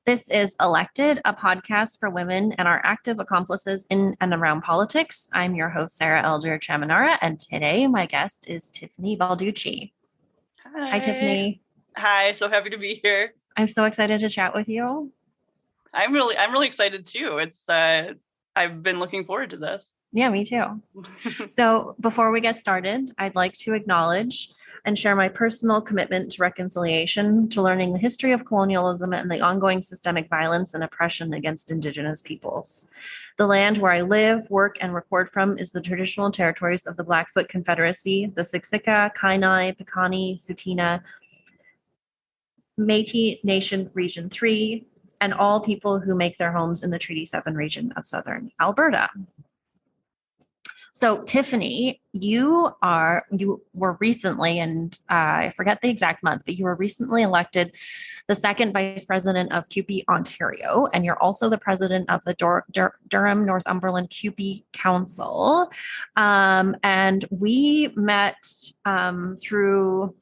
This is Elected, a podcast for women and our active accomplices in and around politics. I'm your host, Sarah Elder Chaminara, and today my guest is Tiffany Balducci. Hi, Tiffany. Hi, so happy to be here. I'm so excited to chat with you. I'm really excited too. I've been looking forward to this. Yeah, me too. So before we get started, I'd like to acknowledge and share my personal commitment to reconciliation, to learning the history of colonialism and the ongoing systemic violence and oppression against Indigenous peoples. The land where I live, work, and record from is the traditional territories of the Blackfoot Confederacy, the Siksika, Kainai, Piikani, Tsuut'ina, Métis Nation Region 3, and all people who make their homes in the Treaty 7 region of Southern Alberta. So Tiffany, you were recently, and I forget the exact month, but you were recently elected the second vice president of CUPE Ontario, and you're also the president of the Durham Northumberland CUPE Council. And we met through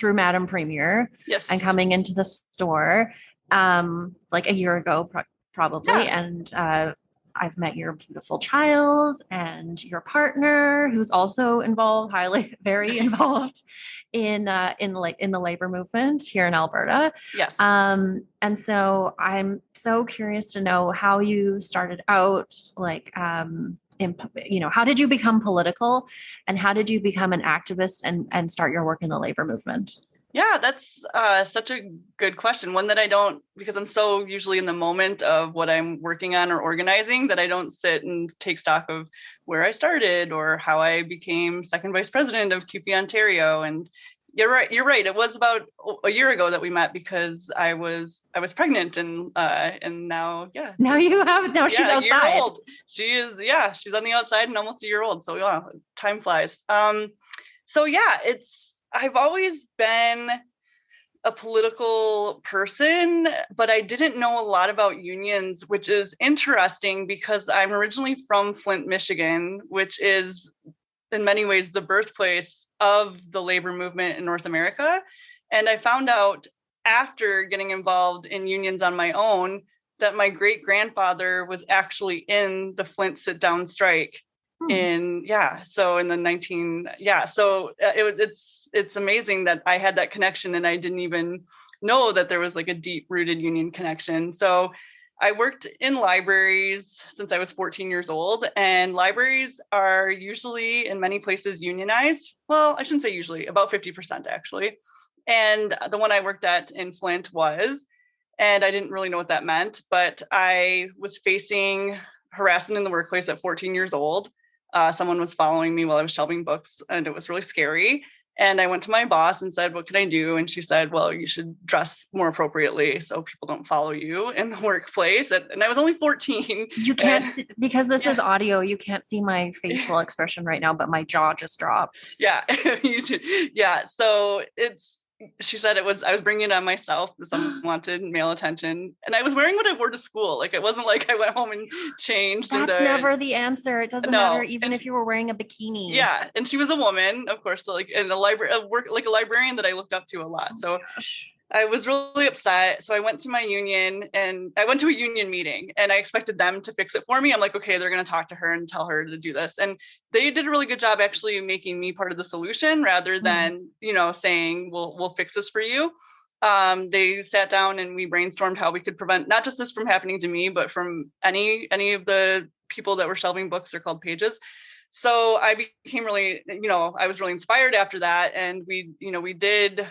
Madam Premier, yes, and coming into the store like a year ago, probably, yeah. And I've met your beautiful child and your partner, who's also very involved in the labor movement here in Alberta. Yes. And so I'm so curious to know how you started out, how did you become political, and how did you become an activist and start your work in the labor movement? Yeah, that's such a good question. One that I don't, because I'm so usually in the moment of what I'm working on or organizing, that I don't sit and take stock of where I started or how I became second vice president of CUPE Ontario. And you're right. It was about a year ago that we met because I was pregnant and now, yeah. Now she's outside. A year old. She is, yeah, she's on the outside and almost a year old. So yeah, time flies. I've always been a political person, but I didn't know a lot about unions, which is interesting because I'm originally from Flint, Michigan, which is in many ways the birthplace of the labor movement in North America. And I found out after getting involved in unions on my own that my great-grandfather was actually in the Flint sit-down strike. It's amazing that I had that connection and I didn't even know that there was like a deep rooted union connection. So I worked in libraries since I was 14 years old, and libraries are usually in many places unionized. Well, I shouldn't say usually, about 50% actually. And the one I worked at in Flint was, and I didn't really know what that meant, but I was facing harassment in the workplace at 14 years old. Someone was following me while I was shelving books, and it was really scary. And I went to my boss and said, what can I do? And she said, well, you should dress more appropriately so people don't follow you in the workplace. And I was only 14. You can't see, because this is audio, you can't see my facial expression right now, but my jaw just dropped. Yeah, you too. Yeah, so she said I was bringing it on myself. Someone wanted male attention, and I was wearing what I wore to school. Like, it wasn't like I went home and changed. That's never the answer. It doesn't matter, even if you were wearing a bikini. Yeah, and she was a woman, of course, like in a library, a librarian that I looked up to a lot. So I was really upset. So I went to my union, and I went to a union meeting, and I expected them to fix it for me. I'm like, okay, they're going to talk to her and tell her to do this. And they did a really good job actually making me part of the solution rather than, saying, we'll fix this for you. They sat down and we brainstormed how we could prevent not just this from happening to me, but from any of the people that were shelving books. They're called pages. So I became really, I was really inspired after that. And we did,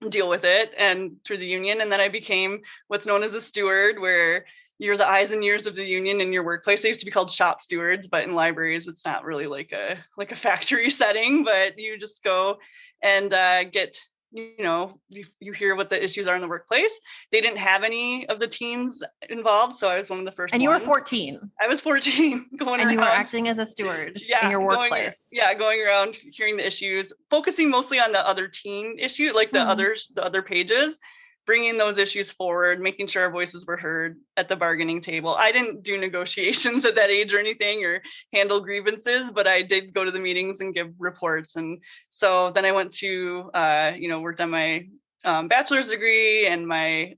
deal with it and through the union. And then I became what's known as a steward, where you're the eyes and ears of the union in your workplace. They used to be called shop stewards, but in libraries, it's not really like a factory setting, but you just go and get, you hear what the issues are in the workplace. They didn't have any of the teens involved, so I was one of the first. And you were 14. I was 14, going around. And you were acting as a steward in your workplace. Going around, hearing the issues, focusing mostly on the other teen issue, like the other pages, bringing those issues forward, making sure our voices were heard at the bargaining table. I didn't do negotiations at that age or anything or handle grievances, but I did go to the meetings and give reports. And so then I went to, worked on my bachelor's degree, and my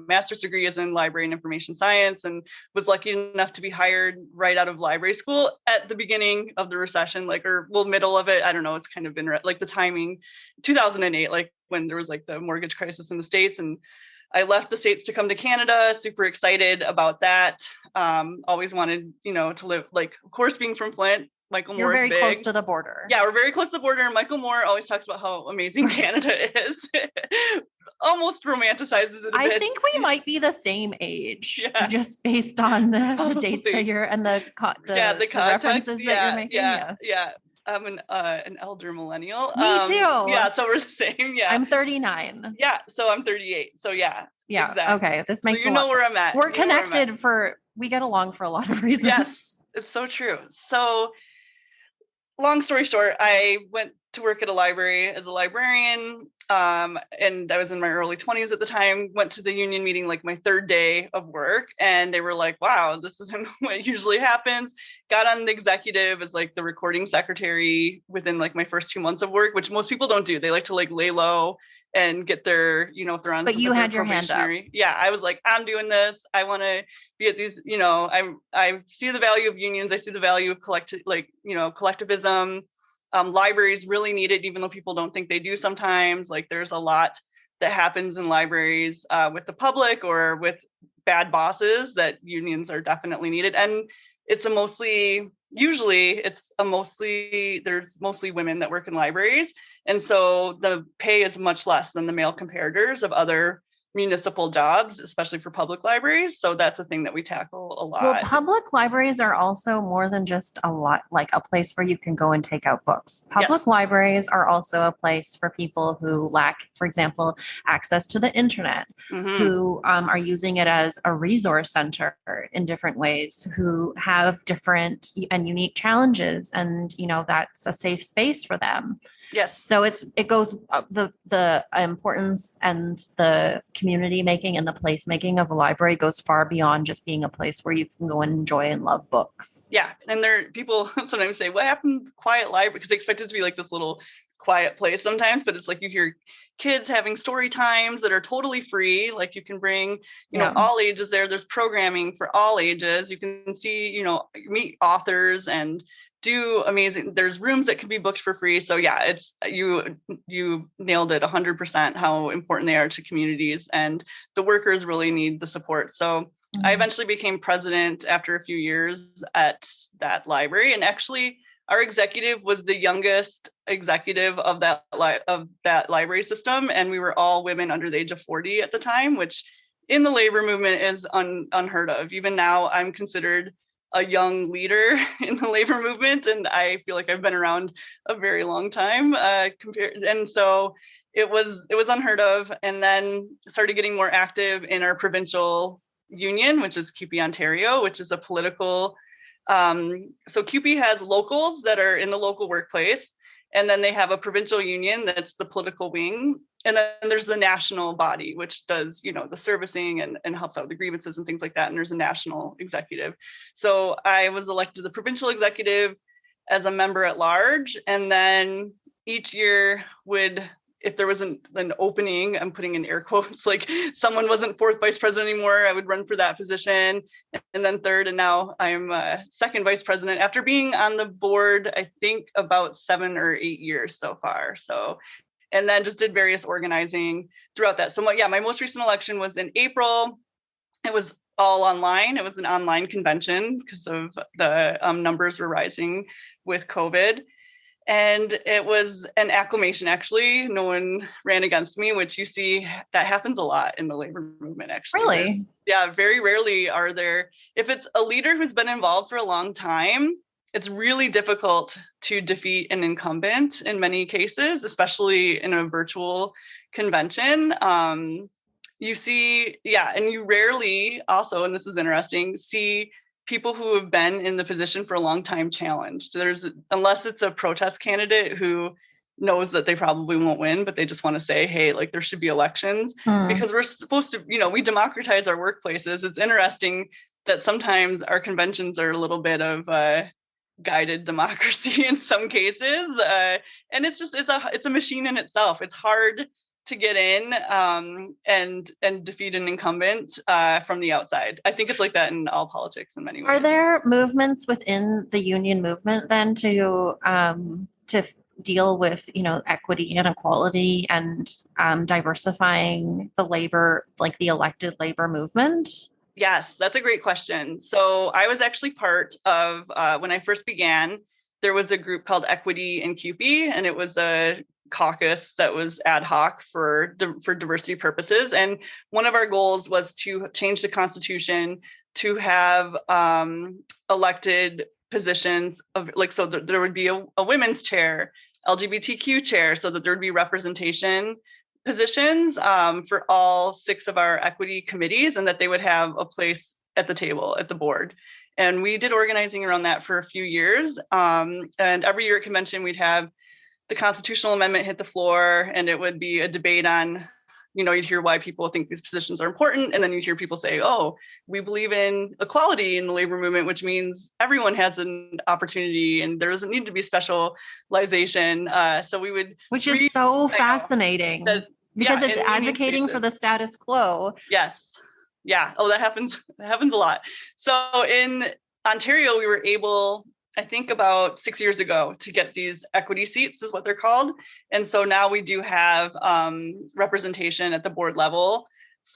master's degree is in library and information science, and was lucky enough to be hired right out of library school at the beginning of the recession, middle of it. I don't know. It's kind of been like the timing, 2008, like when there was like the mortgage crisis in the States, and I left the States to come to Canada, super excited about that. Always wanted, to live, like, of course, being from Flint, Michael Moore is big. You're very close to the border. Yeah, we're very close to the border. And Michael Moore always talks about how amazing Canada is. Almost romanticizes it a bit. I think we might be the same age, just based on the dates that you're and the references that you're making. Yeah. I'm an elder millennial. Me too. Yeah, so we're the same. Yeah. I'm 39. Yeah, so I'm 38. So yeah. Yeah. Exactly. Okay. This makes so where I'm at. We're connected we get along for a lot of reasons. Yes, it's so true. So long story short, I went to work at a library as a librarian. And I was in my early 20s at the time, went to the union meeting like my third day of work, and they were like, wow, this isn't what usually happens. Got on the executive as like the recording secretary within like my first 2 months of work, which most people don't do. They like to like lay low and get their, if they're on. But you had your hand up. Yeah, I was like, I'm doing this. I want to be at these, I see the value of unions. I see the value of collectivism. Libraries really need it, even though people don't think they do sometimes. Like there's a lot that happens in libraries with the public or with bad bosses that unions are definitely needed. And there's mostly women that work in libraries. And so the pay is much less than the male comparators of other municipal jobs, especially for public libraries. So that's a thing that we tackle a lot. Well, public libraries are also more than just like a place where you can go and take out books. Public libraries are also a place for people who lack, for example, access to the internet, who are using it as a resource center in different ways, who have different and unique challenges, and that's a safe space for them. Yes. So it goes the importance and the community making and the place making of a library goes far beyond just being a place where you can go and enjoy and love books. Yeah. And people sometimes say, what happened to quiet library? Because they expect it to be like this little quiet place sometimes, but it's like you hear kids having story times that are totally free. Like you can bring, all ages there. There's programming for all ages. You can see, meet authors and do amazing. There's rooms that can be booked for free. So yeah, it's you nailed it 100% how important they are to communities, and the workers really need the support. So I eventually became president after a few years at that library, and actually our executive was the youngest executive of that library system, and we were all women under the age of 40 at the time, which in the labor movement is unheard of. Even now, I'm considered a young leader in the labor movement, and I feel like I've been around a very long time and so it was unheard of. And then started getting more active in our provincial union, which is CUPE Ontario, which is a political so CUPE has locals that are in the local workplace, and then they have a provincial union that's the political wing. And then there's the national body, which does, the servicing and helps out with the grievances and things like that. And there's a national executive. So I was elected to the provincial executive as a member at large. And then each year if there wasn't an opening, I'm putting in air quotes, like someone wasn't fourth vice president anymore, I would run for that position. And then third, and now I'm second vice president after being on the board, I think about 7 or 8 years so far. So and then just did various organizing throughout that. So my most recent election was in April. It was all online. It was an online convention because of the numbers were rising with COVID. And it was an acclamation, actually. No one ran against me, which you see that happens a lot in the labor movement, actually. Really? Yeah, very rarely are there. If it's a leader who's been involved for a long time, it's really difficult to defeat an incumbent in many cases, especially in a virtual convention. You see, and you rarely also, and this is interesting, see people who have been in the position for a long time challenged. Unless it's a protest candidate who knows that they probably won't win, but they just want to say, hey, like there should be elections because we're supposed to, we democratize our workplaces. It's interesting that sometimes our conventions are a little bit of guided democracy in some cases. And it's a machine in itself. It's hard to get in and defeat an incumbent from the outside. I think it's like that in all politics in many ways. Are there movements within the union movement then to deal with, equity and equality and diversifying the labor, like the elected labor movement? Yes, that's a great question. So I was actually part of, when I first began, there was a group called Equity in CUPE, and it was a caucus that was ad hoc for diversity purposes. And one of our goals was to change the Constitution to have elected positions of so there would be a women's chair, LGBTQ chair, so that there would be representation positions for all 6 of our equity committees, and that they would have a place at the table at the board. And we did organizing around that for a few years. And every year at convention, we'd have the constitutional amendment hit the floor, and it would be a debate on, you'd hear why people think these positions are important. And then you'd hear people say, oh, we believe in equality in the labor movement, which means everyone has an opportunity and there doesn't need to be specialization. So we would. Which is so fascinating because it's advocating for the status quo. Yes. Yeah. Oh, that happens a lot. So in Ontario, we were able, I think about 6 years ago, to get these equity seats is what they're called. And so now we do have representation at the board level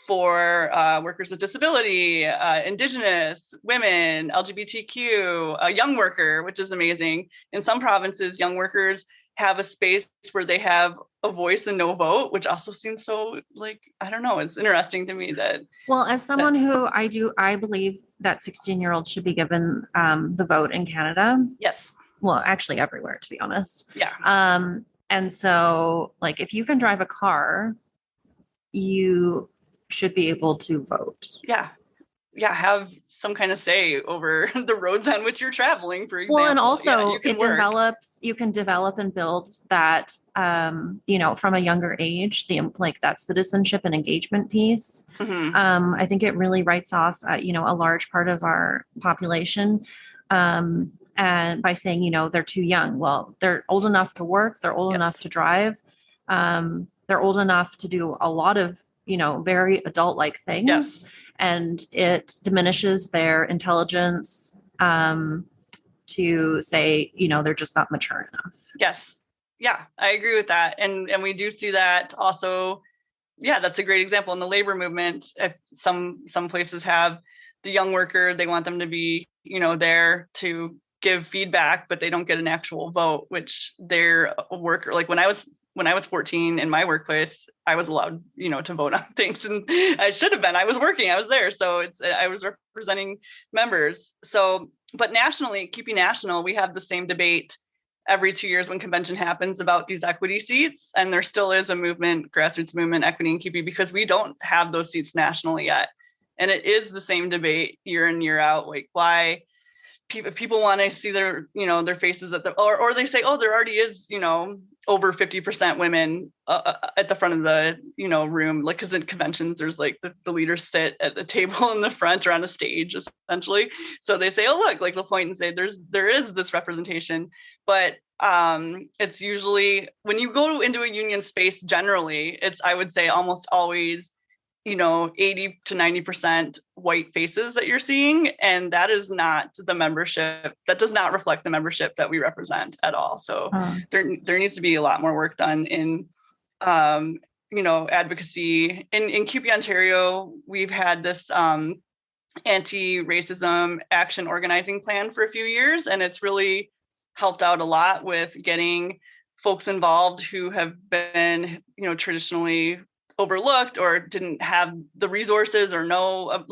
for workers with disability, Indigenous, women, LGBTQ, a young worker, which is amazing. In some provinces, young workers have a space where they have a voice and no vote, which also seems so I don't know. It's interesting to me that. Well, as someone who I believe that 16-year-olds should be given the vote in Canada. Yes. Well, actually everywhere, to be honest. Yeah. And so if you can drive a car, you should be able to vote. Yeah. Yeah, have some kind of say over the roads on which you're traveling, for example. Well, and also you can develop and build that, from a younger age, that citizenship and engagement piece. Mm-hmm. I think it really writes off, a large part of our population. And by saying, they're too young. Well, they're old enough to work. They're old enough to drive. They're old enough to do a lot of, very adult-like things. Yes. And it diminishes their intelligence to say, they're just not mature enough. Yes. Yeah, I agree with that. And we do see that also. Yeah, that's a great example in the labor movement. If some places have the young worker, they want them to be, there to give feedback, but they don't get an actual vote, which they're a worker. When I was 14 in my workplace, I was allowed, to vote on things, and I should have been. I was working, I was there. So I was representing members. So, but nationally, CUPE National, we have the same debate every 2 years when convention happens about these equity seats. And there still is a movement, grassroots movement, equity in CUPE, because we don't have those seats nationally yet. And it is the same debate year in, year out. Why people want to see their, their faces or they say, oh, there already is, over 50% women at the front of the, room, because in conventions, there's the leaders sit at the table in the front or on the stage, essentially. So they say, oh, look, they'll point and say, there is this representation, but it's usually when you go into a union space, generally, it's, I would say, almost always 80 to 90% white faces that you're seeing. And that is not the membership. That does not reflect the membership that we represent at all. So there needs to be a lot more work done in, advocacy. In CUPE Ontario, we've had this anti-racism action organizing plan for a few years, and it's really helped out a lot with getting folks involved who have been, traditionally overlooked or didn't have the resources or know,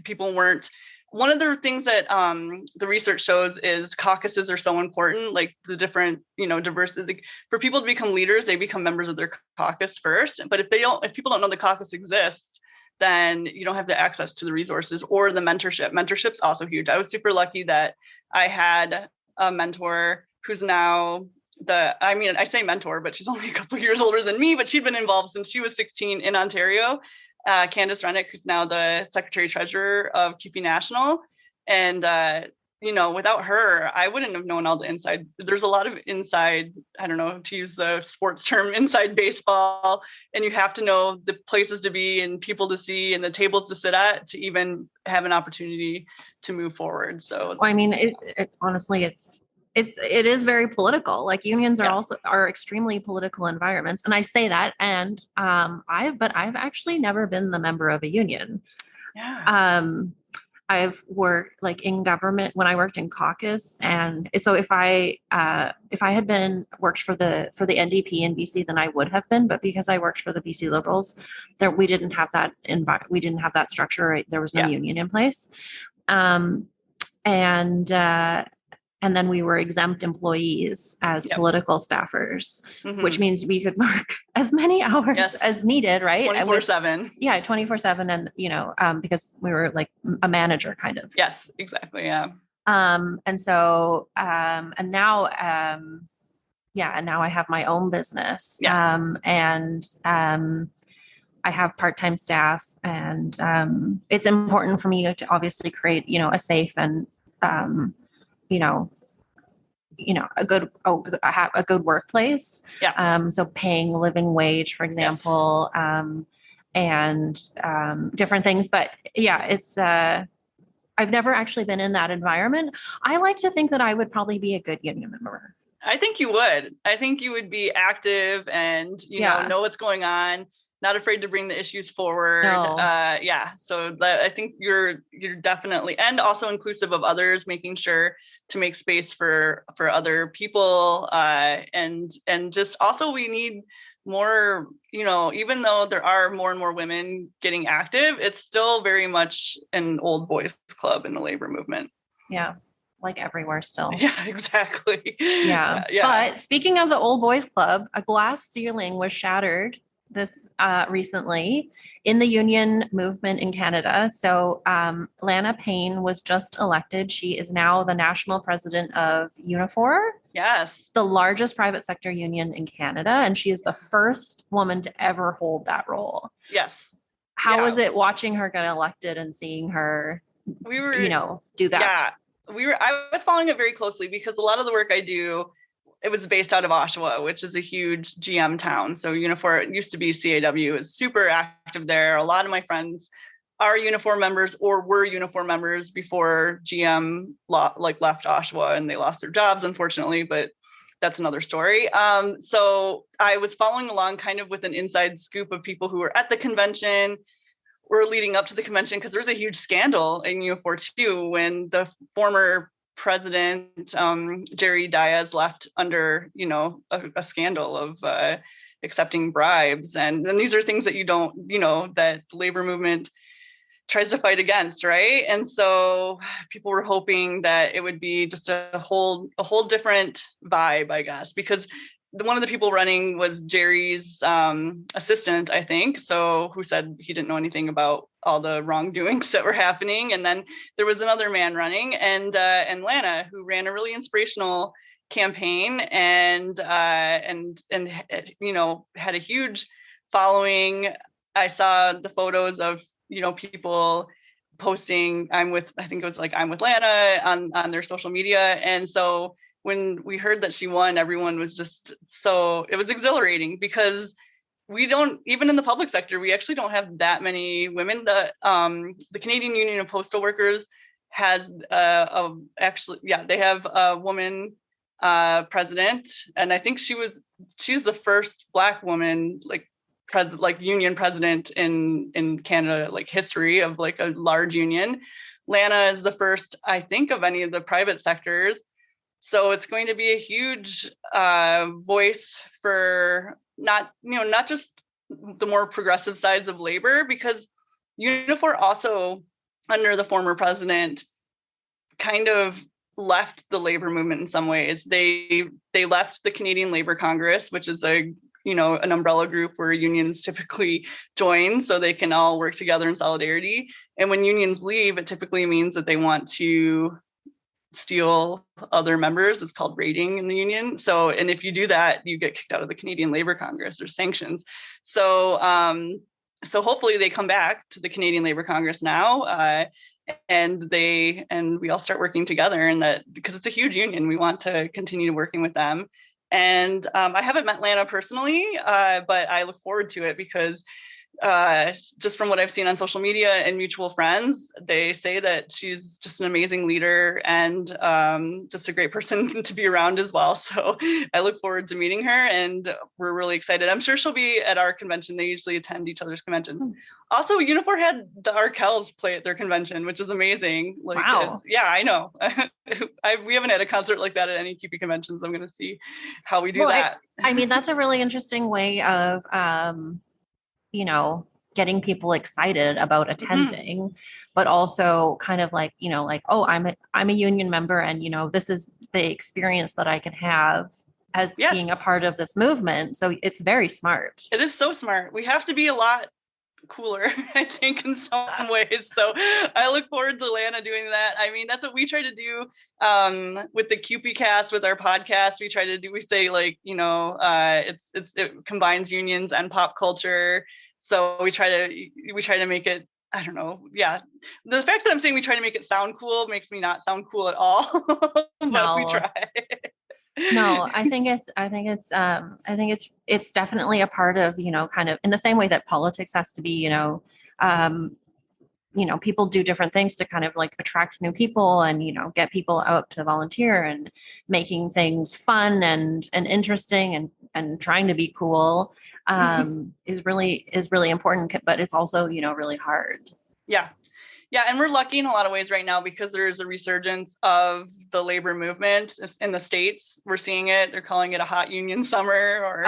people weren't. One of the things that the research shows is caucuses are so important, the different, diversity. For people to become leaders, they become members of their caucus first. But if people don't know the caucus exists, then you don't have the access to the resources or the mentorship. Mentorship's also huge. I was super lucky that I had a mentor who's now I say mentor, but she's only a couple of years older than me, but she'd been involved since she was 16 in Ontario. Candace Rennick, who's now the Secretary Treasurer of CUPE National. And without her, I wouldn't have known all the inside. There's a lot of inside, I don't know, to use the sports term, inside baseball, and you have to know the places to be and people to see and the tables to sit at to even have an opportunity to move forward. So, I mean, honestly, it is very political. Like unions are extremely political environments. And I say that, and I've actually never been the member of a union. Yeah. I've worked like in government when I worked in caucus, and so if I had worked for the NDP in BC, then I would have been. But because I worked for the BC Liberals, we didn't have that structure. Right? There was no union in place, and then we were exempt employees as political staffers, which means we could work as many hours as needed, right? 24/7. Yeah, 24/7. And, because we were like a manager kind of. Yes, exactly. Yeah. And so, and now, and now I have my own business. Yeah. I have part-time staff, and it's important for me to obviously create, a safe and, a good workplace. Yeah. So paying a living wage, for example, and different things. But yeah, it's I've never actually been in that environment. I like to think that I would probably be a good union member. I think you would. I think you would be active and know what's going on. Not afraid to bring the issues forward. No. So I think you're definitely, and also inclusive of others, making sure to make space for other people. And just also we need more, even though there are more and more women getting active, it's still very much an old boys club in the labor movement. Yeah. Like everywhere still. Yeah, exactly. Yeah. But speaking of the old boys club, a glass ceiling was shattered this recently in the union movement in Canada. So Lana Payne was just elected. She is now the national president of Unifor. Yes. The largest private sector union in Canada. And she is the first woman to ever hold that role. Yes. How was it watching her get elected and seeing her, do that? Yeah. I was following it very closely because a lot of the work I do, it was based out of Oshawa, which is a huge GM town. So Unifor, it used to be CAW, is super active there. A lot of my friends are Unifor members or were Unifor members before GM left Oshawa and they lost their jobs, unfortunately, but that's another story. So I was following along kind of with an inside scoop of people who were at the convention or leading up to the convention, because there was a huge scandal in Unifor too when the former president Jerry Diaz left under a scandal of accepting bribes, and these are things that you don't that the labor movement tries to fight against, right? And so people were hoping that it would be just a whole different vibe, I guess, because one of the people running was Jerry's assistant, I think, so who said he didn't know anything about all the wrongdoings that were happening. And then there was another man running, and Lana, who ran a really inspirational campaign and had a huge following. I saw the photos of people posting I'm with Lana on their social media, and so when we heard that she won, everyone was just it was exhilarating, because we don't, even in the public sector, we actually don't have that many women. The Canadian Union of Postal Workers has they have a woman president, and I think she's the first Black woman union president in Canada, history of a large union. Lana is the first, I think, of any of the private sectors. So it's going to be a huge voice for not just the more progressive sides of labor, because Unifor also, under the former president, kind of left the labor movement in some ways. They left the Canadian Labor Congress, which is an umbrella group where unions typically join so they can all work together in solidarity. And when unions leave, it typically means that they want to steal other members. It's called raiding in the union. So, and if you do that, you get kicked out of the Canadian Labor Congress. There's sanctions. So so hopefully they come back to the Canadian Labour Congress now, and we all start working together, and that because it's a huge union, we want to continue working with them. And I haven't met Lana personally, but I look forward to it because just from what I've seen on social media and mutual friends, they say that she's just an amazing leader and just a great person to be around as well. So I look forward to meeting her, and we're really excited. I'm sure she'll be at our convention. They usually attend each other's conventions. Also, Unifor had the Arkells play at their convention, which is amazing. Like, wow. Yeah, I know. We haven't had a concert like that at any CUPE conventions. I'm going to see how we do that. I mean, that's a really interesting way of, getting people excited about attending, but also kind of like, oh, I'm a union member, and this is the experience that I can have as being a part of this movement. So it's very smart. It is so smart. We have to be a lot cooler, I think, in some ways. So I look forward to Lana doing that. I mean, that's what we try to do with the CUPE Cast, with our podcast. We try to do, we say like, it combines unions and pop culture. So we try to make it, I don't know. Yeah. The fact that I'm saying we try to make it sound cool makes me not sound cool at all. But we try. No, I think it's definitely a part of, kind of in the same way that politics has to be, people do different things to kind of like attract new people and, get people out to volunteer, and making things fun and interesting and trying to be cool is really important, but it's also, really hard. Yeah. Yeah, and we're lucky in a lot of ways right now because there is a resurgence of the labor movement in the States. We're seeing it. They're calling it a hot union summer, or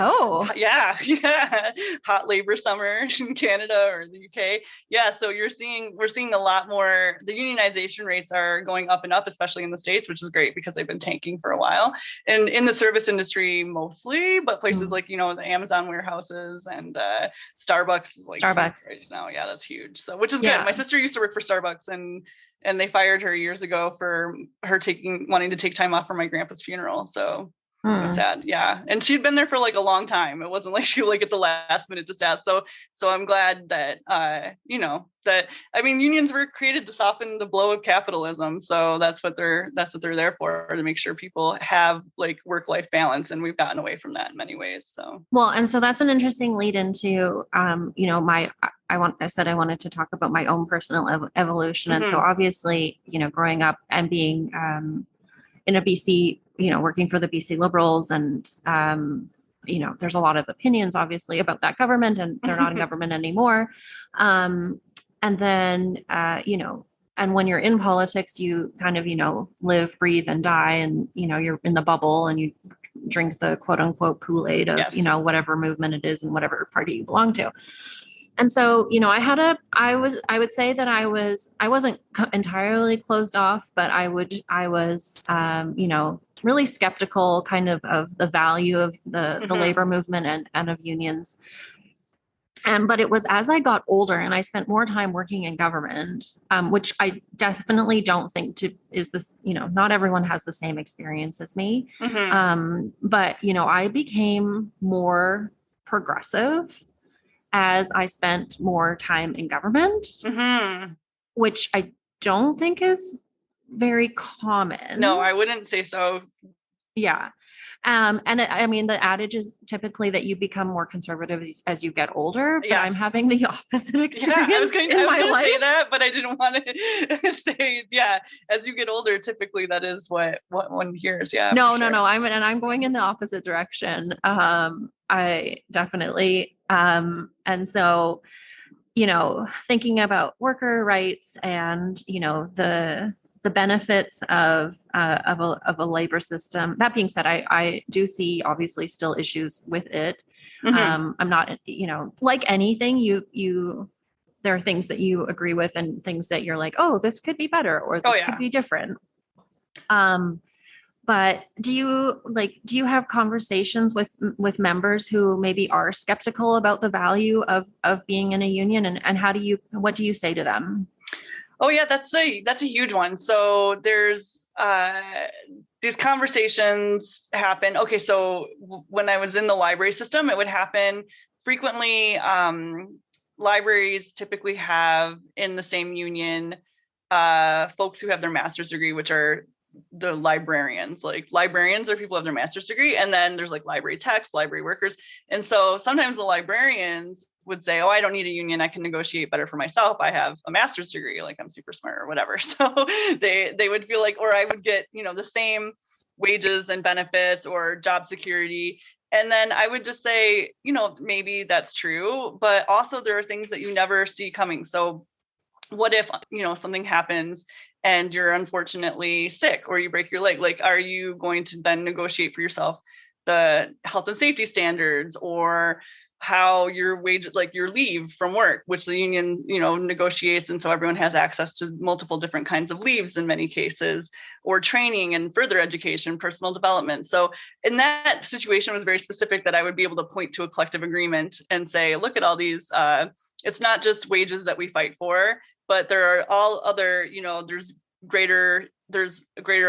hot labor summer in Canada or the UK. Yeah, so we're seeing a lot more. The unionization rates are going up and up, especially in the States, which is great because they've been tanking for a while. And in the service industry mostly, but places like, the Amazon warehouses and Starbucks is like Starbucks right now. Yeah, that's huge. So which is good. My sister used to work for Starbucks, and they fired her years ago for her wanting to take time off for my grandpa's funeral. So it was sad. Yeah. And she'd been there for like a long time. It wasn't like she like at the last minute just asked. So I'm glad that, unions were created to soften the blow of capitalism. So that's what they're there for, to make sure people have like work-life balance. And we've gotten away from that in many ways. So, well, and so that's an interesting lead into, I said I wanted to talk about my own personal evolution. And so obviously, growing up and being in a BC, working for the BC Liberals, and, there's a lot of opinions, obviously, about that government, and they're not in government anymore. And then, and when you're in politics, you kind of, live, breathe, and die, and, you're in the bubble, and you drink the quote unquote Kool-Aid of, whatever movement it is and whatever party you belong to. And so, I would say that I wasn't entirely closed off, but I was, really skeptical kind of the value of the labor movement and of unions. But it was as I got older and I spent more time working in government, which I definitely don't think is this, not everyone has the same experience as me. But, I became more progressive as I spent more time in government, which I don't think is very common. No, I wouldn't say so. Yeah. The adage is typically that you become more conservative as you get older, but I'm having the opposite experience. I was going to say that, but I didn't want to say, as you get older, typically that is what one hears. Yeah. No. I'm going in the opposite direction. I definitely, and so, thinking about worker rights and, the benefits of a labor system. That being said, I do see obviously still issues with it. I'm not, like anything, there are things that you agree with and things that you're like, oh, this could be better, or this could be different. But do you have conversations with members who maybe are skeptical about the value of being in a union, and what do you say to them? Oh yeah, that's a huge one. So there's these conversations happen. Okay, so when I was in the library system, it would happen frequently. libraries typically have in the same union folks who have their master's degree, which are the librarians. Like librarians are people who have their master's degree, and then there's like library techs, library workers. And so sometimes the librarians would say, oh, I don't need a union, I can negotiate better for myself, I have a master's degree, like I'm super smart or whatever. So they would feel like, or I would get, you know, the same wages and benefits or job security. And then I would just say, you know, maybe that's true, but also there are things that you never see coming. So what if, you know, something happens and you're unfortunately sick or you break your leg? Like, are you going to then negotiate for yourself the health and safety standards, or how your wage, like your leave from work, which the union, you know, negotiates, and so everyone has access to multiple different kinds of leaves in many cases, or training and further education, personal development. So in that situation, it was very specific that I would be able to point to a collective agreement and say, look at all these, it's not just wages that we fight for, but there are all other, you know, there's a greater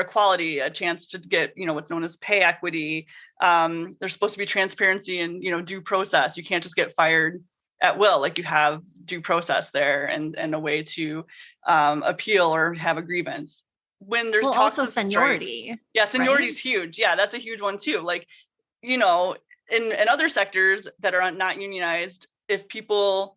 equality, a chance to get, you know, what's known as pay equity. There's supposed to be transparency and, you know, due process. You can't just get fired at will, like you have due process there and a way to appeal or have a grievance. When there's also seniority. Strikes, yeah, seniority is right? huge. Yeah, that's a huge one too. Like, you know, in other sectors that are not unionized, if people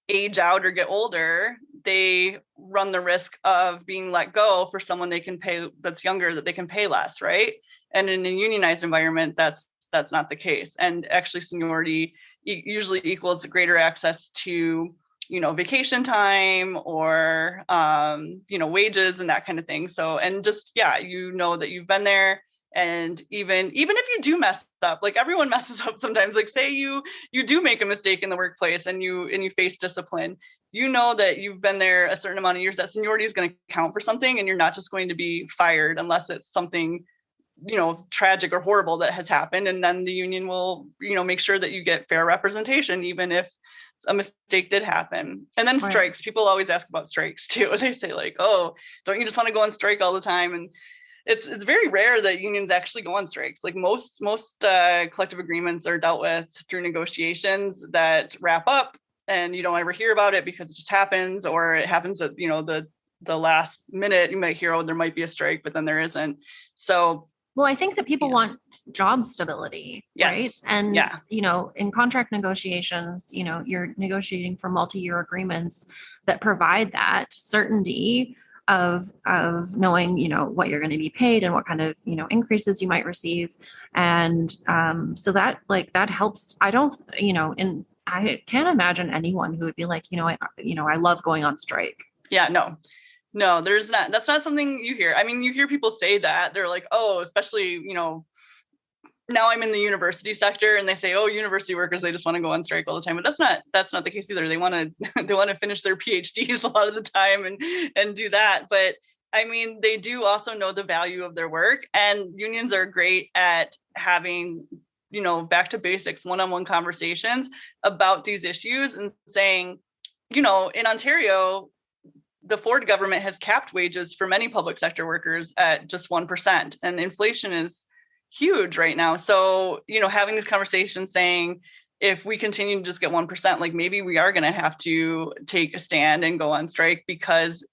age out or get older, they run the risk of being let go for someone they can pay that's younger, that they can pay less, right? And in a unionized environment, that's not the case. And actually seniority usually equals greater access to, you know, vacation time or you know, wages and that kind of thing. So, and just, yeah, you know that you've been there. And even if you do mess up, like everyone messes up sometimes, like say you do make a mistake in the workplace and you face discipline, you know that you've been there a certain amount of years, that seniority is going to count for something, and you're not just going to be fired unless it's something, you know, tragic or horrible that has happened. And then the union will, you know, make sure that you get fair representation, even if a mistake did happen. And then strikes, people always ask about strikes too. They say like, oh, don't you just want to go on strike all the time? And it's very rare that unions actually go on strikes. Like most collective agreements are dealt with through negotiations that wrap up, and you don't ever hear about it because it just happens, or it happens at, you know, the last minute. You might hear, oh, there might be a strike, but then there isn't. So, well, I think that people want job stability, yes. right? And, you know, in contract negotiations, you know, you're negotiating for multi-year agreements that provide that certainty of knowing, you know, what you're going to be paid and what kind of, you know, increases you might receive. And so that, like, that helps. I don't, you know, and I can't imagine anyone who would be like, I love going on strike. Yeah, no, there's not. That's not something you hear. I mean, you hear people say that. They're like, oh, especially, you know, now I'm in the university sector, and they say, oh, university workers, they just want to go on strike all the time. But that's not the case either. They want to finish their PhDs a lot of the time and do that. But I mean, they do also know the value of their work, and unions are great at having, you know, back to basics, one-on-one conversations about these issues, and saying, you know, in Ontario, the Ford government has capped wages for many public sector workers at just 1%, and inflation is huge right now. So, you know, having these conversations saying, if we continue to just get 1%, like maybe we are going to have to take a stand and go on strike, because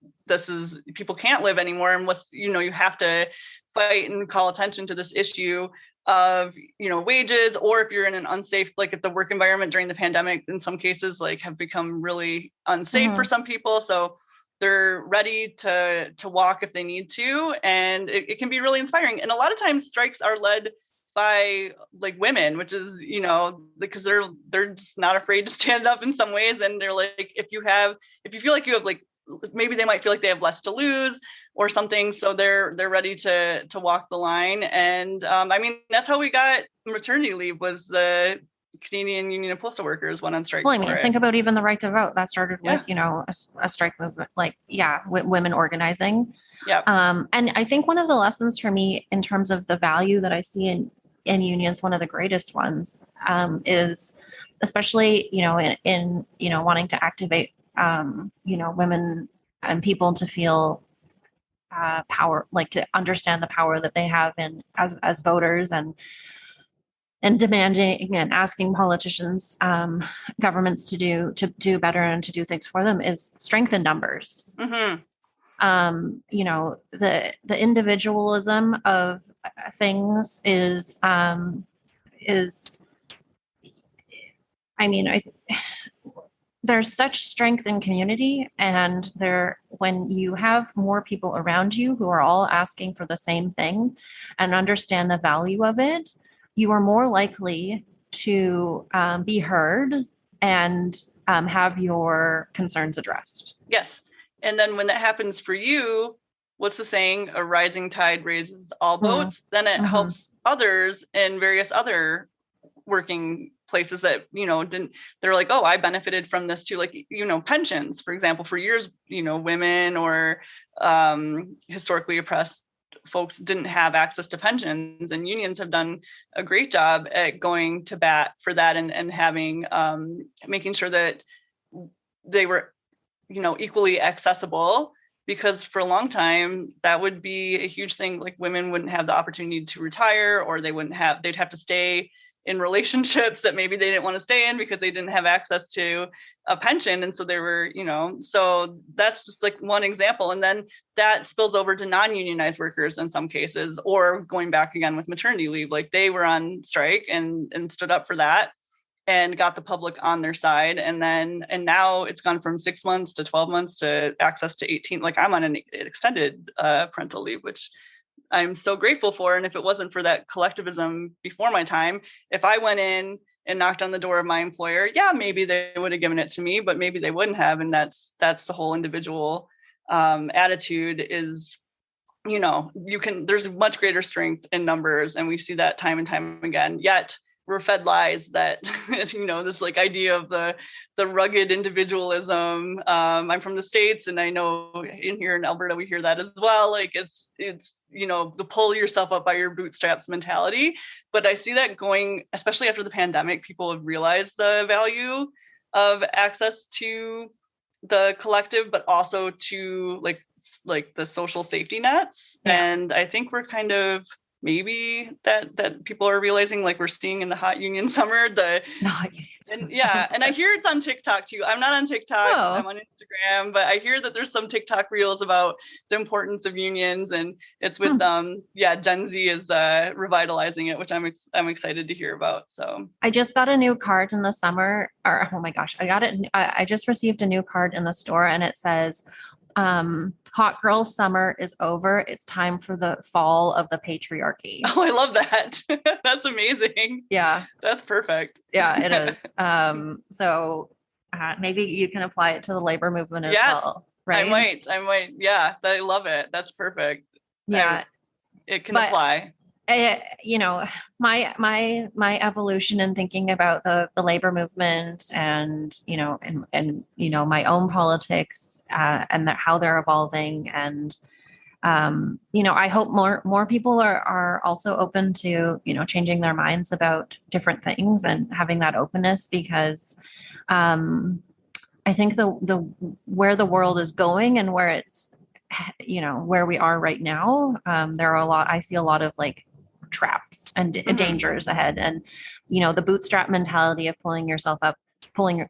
people can't live anymore. And you know, you have to fight and call attention to this issue of, you know, wages, or if you're in an unsafe, like at the work environment during the pandemic, in some cases, like have become really unsafe for some people. So they're ready to walk if they need to. And it can be really inspiring. And a lot of times strikes are led by like women, which is, you know, because they're just not afraid to stand up in some ways. And they're like, if you feel like you have, like, maybe they might feel like they have less to lose or something. So they're ready to walk the line. And I mean, that's how we got maternity leave, was the Canadian Union of Postal Workers went on strike. Well, I mean, think about even the right to vote that started with, you know, a strike movement, like, women organizing. Yeah. And I think one of the lessons for me in terms of the value that I see in unions, one of the greatest ones, is especially, you know, in you know, wanting to activate, you know, women and people to feel power, like to understand the power that they have in as voters, and and demanding and asking politicians, governments to do better and to do things for them is strength in numbers. Mm-hmm. You know, the individualism of things is I mean, there's such strength in community, and when you have more people around you who are all asking for the same thing and understand the value of it, you are more likely to be heard and have your concerns addressed. Yes. And then when that happens for you, what's the saying? A rising tide raises all boats. Then it helps others in various other working places that, they're like, oh, I benefited from this too. Like, pensions, for example, for years, women or historically oppressed folks didn't have access to pensions, and unions have done a great job at going to bat for that and having, making sure that they were, equally accessible, because for a long time that would be a huge thing. Like, women wouldn't have the opportunity to retire, or they'd have to stay in relationships that maybe they didn't want to stay in because they didn't have access to a pension. And so they were, so that's just like one example. And then that spills over to non-unionized workers in some cases, or going back again with maternity leave, like they were on strike and stood up for that and got the public on their side. And now it's gone from 6 months to 12 months to access to 18. Like, I'm on an extended parental leave, which I'm so grateful for. And if it wasn't for that collectivism before my time, if I went in and knocked on the door of my employer, yeah, maybe they would have given it to me, but maybe they wouldn't have. And that's the whole individual attitude is, there's much greater strength in numbers. And we see that time and time again. Yet we're fed lies that, this like idea of the rugged individualism. I'm from the States, and I know here in Alberta, we hear that as well. Like it's, the pull yourself up by your bootstraps mentality. But I see that going, especially after the pandemic, people have realized the value of access to the collective, but also to like the social safety nets. Yeah. And I think we're kind of, maybe that people are realizing, like we're seeing in the hot union summer, and I hear it's on TikTok too. I'm not on TikTok. Oh. I'm on Instagram, but I hear that there's some TikTok reels about the importance of unions, and it's with Gen Z is revitalizing it, which I'm excited to hear about. So I just got a new card in the summer, or oh my gosh, I just received a new card in the store, and it says, hot girl summer is over. It's time for the fall of the patriarchy. Oh, I love that. That's amazing. Yeah. That's perfect. Yeah, it is. So maybe you can apply it to the labor movement as well, right? I might. Yeah, I love it. That's perfect. Yeah. It can apply. My evolution in thinking about the labor movement and my own politics and how they're evolving, and I hope more people are also open to changing their minds about different things and having that openness, because I think the where the world is going and where it's where we are right now, I see a lot of like traps and dangers ahead, and the bootstrap mentality of pulling yourself up, to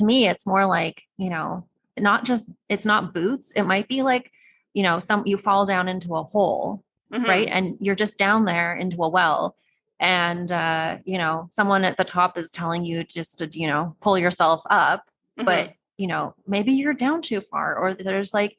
me it's more like it's not boots, it might be like you fall down into a hole, right, and you're just down there into a well, and someone at the top is telling you just to pull yourself up, but maybe you're down too far, or there's like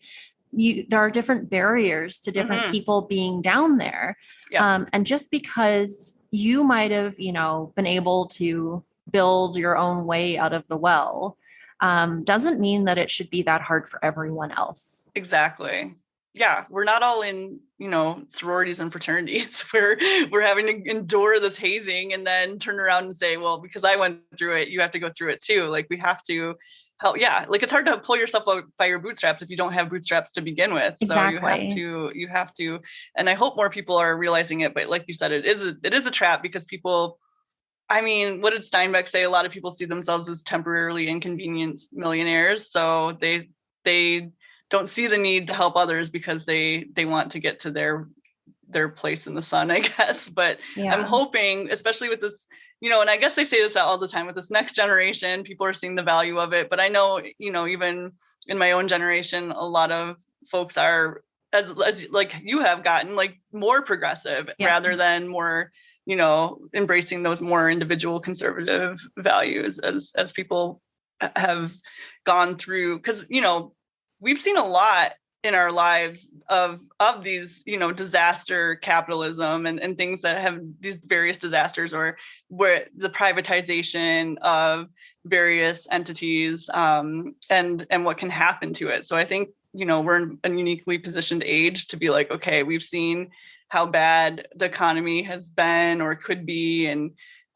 there are different barriers to different people being down there. Yeah. And just because you might have, been able to build your own way out of the well, doesn't mean that it should be that hard for everyone else. Exactly. Yeah. We're not all in, sororities and fraternities where we're having to endure this hazing and then turn around and say, well, because I went through it, you have to go through it too. Like we have to help. Yeah. Like it's hard to pull yourself up by your bootstraps if you don't have bootstraps to begin with. Exactly. So you have to, and I hope more people are realizing it, but like you said, it is a trap, because people, I mean, what did Steinbeck say? A lot of people see themselves as temporarily inconvenienced millionaires. So they don't see the need to help others because they want to get to their their place in the sun, I guess. But Yeah. I'm hoping, especially with this, and I guess they say this all the time, with this next generation, people are seeing the value of it. But I know, even in my own generation, a lot of folks are, as like you have gotten, like more progressive rather than more, embracing those more individual conservative values as people have gone through. Because, we've seen a lot in our lives of these, disaster capitalism and things that have these various disasters, or where the privatization of various entities, and what can happen to it. So I think, we're in a uniquely positioned age to be like, okay, we've seen how bad the economy has been or could be. And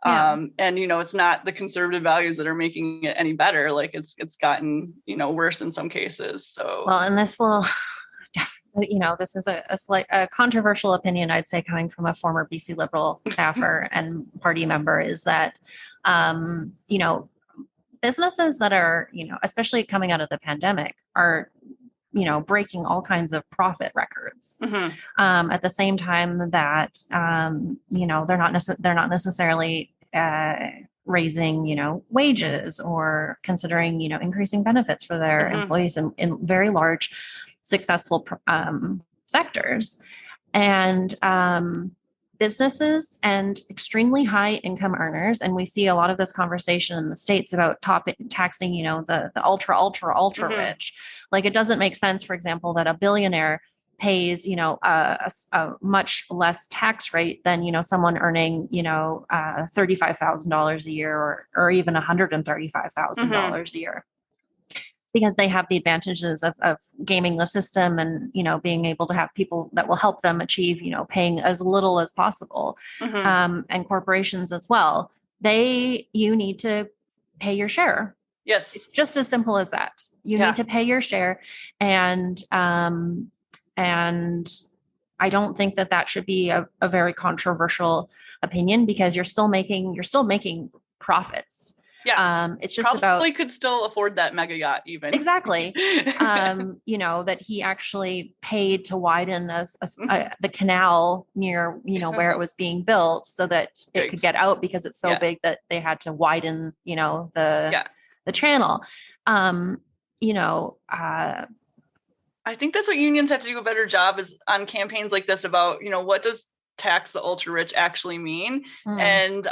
it's not the conservative values that are making it any better. Like it's gotten, worse in some cases. So, well, and this will, this is a controversial opinion, I'd say, coming from a former BC Liberal staffer and party member, is that, businesses that are, especially coming out of the pandemic, are, breaking all kinds of profit records. At the same time that, they're not necessarily raising, wages or considering, increasing benefits for their employees in very large, successful sectors. And businesses and extremely high income earners, and we see a lot of this conversation in the States about taxing, the ultra rich. Like, it doesn't make sense, for example, that a billionaire pays, a much less tax rate than, someone earning, $35,000 a year or even $135,000 a year. Because they have the advantages of gaming the system and, being able to have people that will help them achieve, paying as little as possible. And corporations as well. You need to pay your share. Yes. It's just as simple as that. You need to pay your share. And I don't think that should be a very controversial opinion, because you're still making profits. Yeah. It's just probably could still afford that mega yacht even. Exactly. That he actually paid to widen the canal near, where it was being built, so that it could get out, because it's so big that they had to widen, the channel. I think that's what unions have to do a better job is on campaigns like this about, what does tax the ultra rich actually mean? And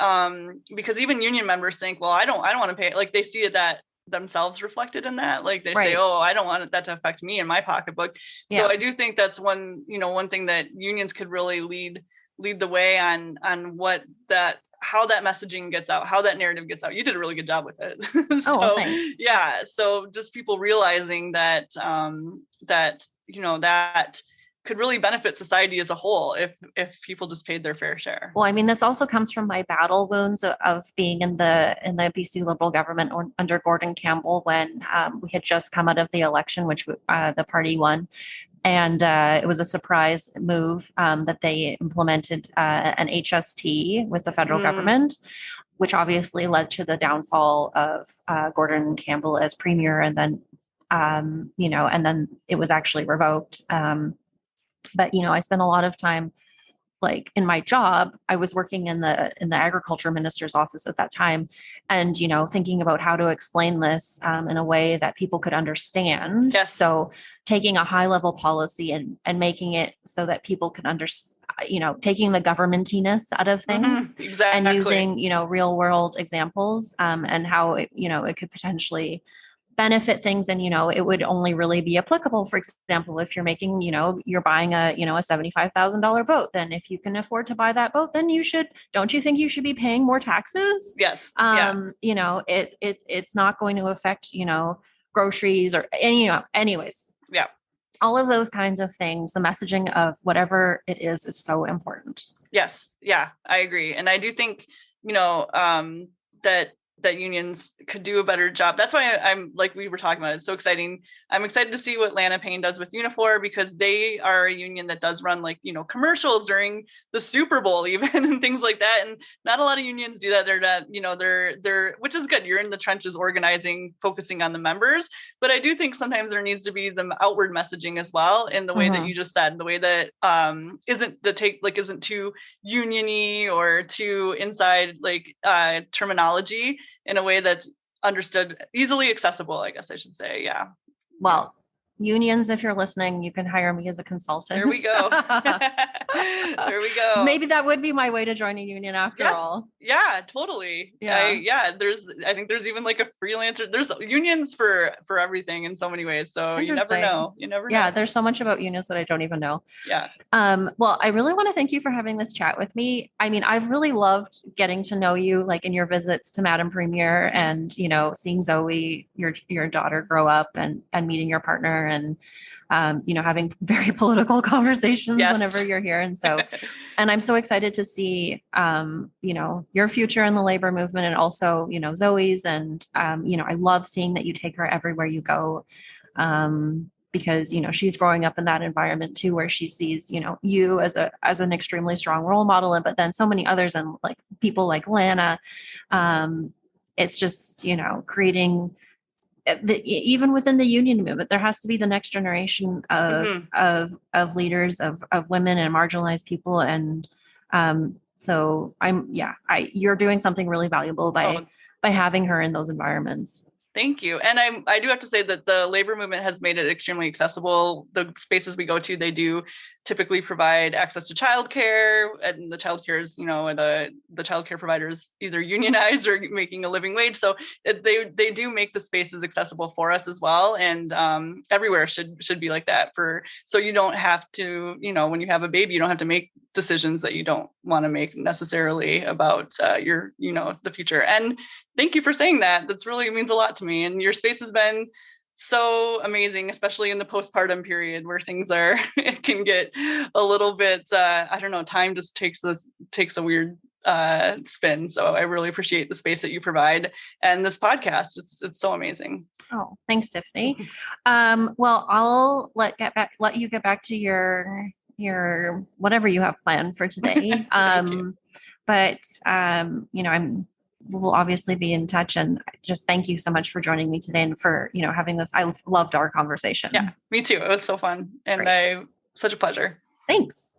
because even union members think, well, I don't want to pay, like they see that themselves reflected in that, like they say, oh, I don't want that to affect me in my pocketbook. So I do think that's one thing that unions could really lead the way on how that messaging gets out, how that narrative gets out. You did a really good job with it. Thanks. Yeah. So just people realizing that that could really benefit society as a whole if people just paid their fair share. Well, I mean, this also comes from my battle wounds of being in the BC Liberal government under Gordon Campbell, when we had just come out of the election, which the party won. And it was a surprise move that they implemented an HST with the federal government, which obviously led to the downfall of Gordon Campbell as premier. And then, and then it was actually revoked. But, I spent a lot of time, like in my job, I was working in the agriculture minister's office at that time, and, thinking about how to explain this in a way that people could understand. Yes. So taking a high level policy and making it so that people can understand, taking the governmentiness out of things, exactly. And using, real world examples and how it could potentially benefit things. And, it would only really be applicable, for example, if you're making, you're buying a $75,000 boat, then if you can afford to buy that boat, then don't you think you should be paying more taxes? Yes. It's not going to affect, groceries or anyways. Yeah. All of those kinds of things, the messaging of whatever it is so important. Yes. Yeah, I agree. And I do think, that that unions could do a better job. That's why I'm like we were talking about, it's so exciting. I'm excited to see what Lana Payne does with Unifor, because they are a union that does run like, commercials during the Super Bowl even and things like that. And not a lot of unions do that. They're not, they're which is good. You're in the trenches organizing, focusing on the members. But I do think sometimes there needs to be the outward messaging as well, in the way that you just said, the way that isn't too union-y or too inside terminology, in a way that's understood, easily accessible, I guess I should say. Yeah. Well, unions, if you're listening, you can hire me as a consultant. There we go. There we go. Maybe that would be my way to join a union after all. Yeah, totally. Yeah. I think there's even like a freelancer. There's unions for everything in so many ways. So you never know. Yeah, there's so much about unions that I don't even know. Yeah. Well, I really want to thank you for having this chat with me. I mean, I've really loved getting to know you, like in your visits to Madam Premier, and seeing Zoe, your daughter, grow up, and meeting your partner, and having very political conversations whenever you're here. And so, and I'm so excited to see, your future in the labor movement, and also, Zoe's. And, I love seeing that you take her everywhere you go, because, she's growing up in that environment too, where she sees, you as an extremely strong role model, but then so many others, and like people like Lana. It's just, creating even within the union movement, there has to be the next generation of leaders, of women and marginalized people. And so you're doing something really valuable by having her in those environments. Thank you. And I do have to say that the labor movement has made it extremely accessible. The spaces we go to, they do typically provide access to childcare, and the childcare is, the childcare providers either unionized or making a living wage. So they do make the spaces accessible for us as well. And everywhere should be like that, so you don't have to, when you have a baby, you don't have to make decisions that you don't want to make necessarily about your, the future. And thank you for saying that. That's really means a lot to me. And your space has been so amazing, especially in the postpartum period, where things it can get a little bit, time just takes a weird spin. So I really appreciate the space that you provide, and this podcast. It's so amazing. Oh, thanks, Tiffany. Well, I'll let you get back to your whatever you have planned for today. But we'll obviously be in touch, and just thank you so much for joining me today, and for, having this. I loved our conversation. Yeah, me too. It was so fun, and such a pleasure. Thanks.